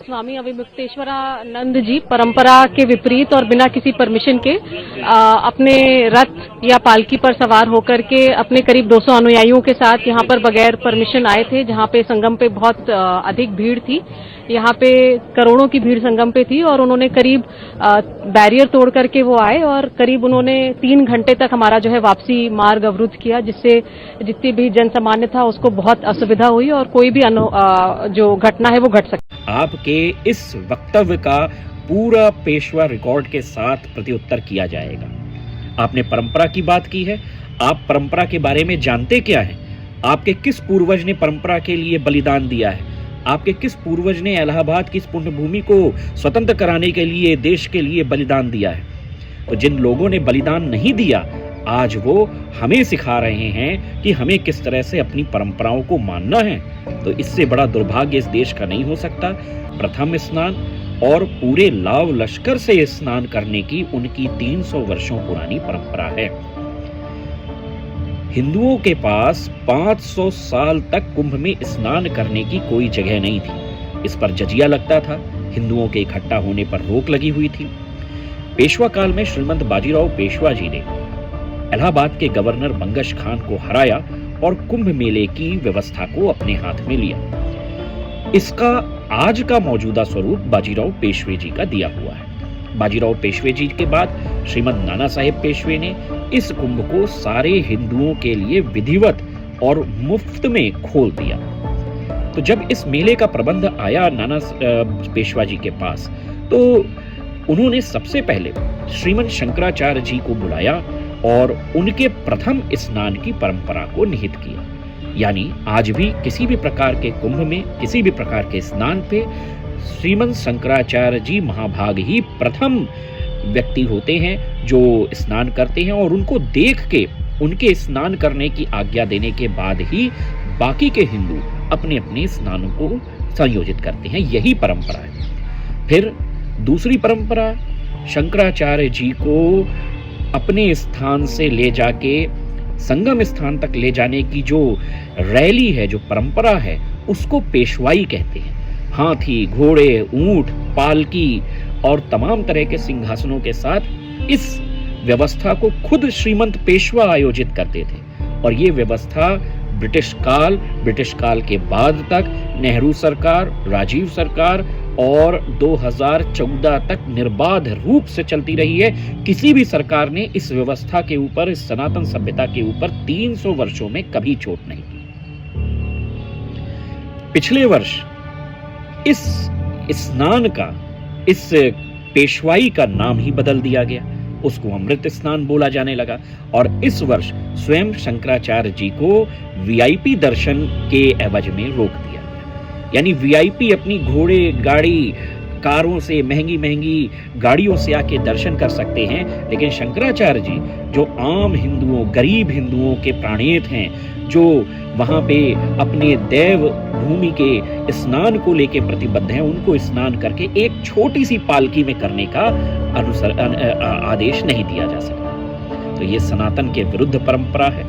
स्वामी अविमुक्तेश्वरानंद जी परंपरा के विपरीत और बिना किसी परमिशन के अपने रथ या पालकी पर सवार होकर के अपने करीब 200 अनुयायियों के साथ यहाँ पर बगैर परमिशन आए थे, जहाँ पे संगम पे बहुत अधिक भीड़ थी। यहाँ पे करोड़ों की भीड़ संगम पे थी और उन्होंने करीब बैरियर तोड़ करके वो आए और करीब उन्होंने 3 घंटे तक हमारा जो है वापसी मार्ग अवरुद्ध किया, जिससे जितनी भी जनसामान्य था उसको बहुत असुविधा हुई और कोई भी जो घटना है वो घट सकती। आपके इस वक्तव्य का पूरा पेशवा रिकॉर्ड के साथ प्रत्युत्तर किया जाएगा। आपने परंपरा की बात की है, आप परंपरा के बारे में जानते क्या हैं? आपके किस पूर्वज ने परंपरा के लिए बलिदान दिया है? आपके किस पूर्वज ने इलाहाबाद की इस पुण्य भूमि को स्वतंत्र कराने के लिए, देश के लिए बलिदान दिया है? तो जिन लोगों ने बलिदान नहीं दिया, आज वो हमें सिखा रहे हैं कि हमें किस तरह से अपनी परंपराओं को मानना है। तो इससे बड़ा दुर्भाग्य इस देश का नहीं हो सकता। प्रथम स्नान और पूरे लाव लश्कर से स्नान करने की उनकी 300 वर्षों पुरानी परंपरा है। हिंदुओं के पास 500 साल तक कुंभ में स्नान करने की कोई जगह नहीं थी। इस पर जजिया लगता था, हिंदुओं के इकट्ठा होने पर रोक लगी हुई थी। पेशवा काल में श्रीमंत बाजीराव पेशवा जी ने इलाहाबाद के गवर्नर बंगश खान को हराया और कुंभ मेले की व्यवस्था को अपने हाथ में लिया। इसका आज का मौजूदा स्वरूप बाजीराव पेशवे जी का दिया हुआ है। बाजीराव पेशवे जी के बाद श्रीमंत नाना साहेब पेशवे ने इस कुंभ को सारे हिंदुओं के लिए विधिवत और मुफ्त में खोल दिया। तो जब इस मेले का प्रबंध आया नाना पेशवा जी के पास, तो उन्होंने सबसे पहले श्रीमंत शंकराचार्य जी को बुलाया और उनके प्रथम स्नान की परंपरा को निहित किया। यानी आज भी किसी भी प्रकार के कुंभ में, किसी भी प्रकार के स्नान पे श्रीमंत शंकराचार्य जी महाभाग ही प्रथम व्यक्ति होते हैं जो स्नान करते हैं, और उनको देख के उनके स्नान करने की आज्ञा देने के बाद ही बाकी के हिंदू अपने अपने स्नानों को संयोजित करते हैं। यही परंपरा है। फिर दूसरी परंपरा, शंकराचार्य जी को अपने स्थान से ले जाके संगम स्थान तक ले जाने की जो रैली है, जो परंपरा है, उसको पेशवाई कहते हैं। हाथी, घोड़े, ऊंट, पालकी और तमाम तरह के सिंहासनों के साथ इस व्यवस्था को खुद श्रीमंत पेशवा आयोजित करते थे। और ये व्यवस्था ब्रिटिश काल के बाद तक नेहरू सरकार, राजीव सरकार और 2014 तक निर्बाध रूप से चलती रही है। किसी भी सरकार ने इस व्यवस्था के ऊपर, इस सनातन सभ्यता के ऊपर 300 वर्षों में कभी चोट नहीं की। पिछले वर्ष इस स्नान का, इस पेशवाई का नाम ही बदल दिया गया, उसको अमृत स्नान बोला जाने लगा। और इस वर्ष स्वयं शंकराचार्य जी को वीआईपी दर्शन के एवज में रोक दिया गया। यानी वीआईपी अपनी घोड़े गाड़ी कारों से, महंगी महंगी गाड़ियों से आके दर्शन कर सकते हैं, लेकिन शंकराचार्य जी जो आम हिंदुओं, गरीब हिंदुओं के प्राणेत हैं, जो वहां पे अपने देव भूमि के स्नान को लेके प्रतिबद्ध हैं, उनको स्नान करके एक छोटी सी पालकी में करने का आदेश नहीं दिया जा सकता। तो ये सनातन के विरुद्ध परंपरा है।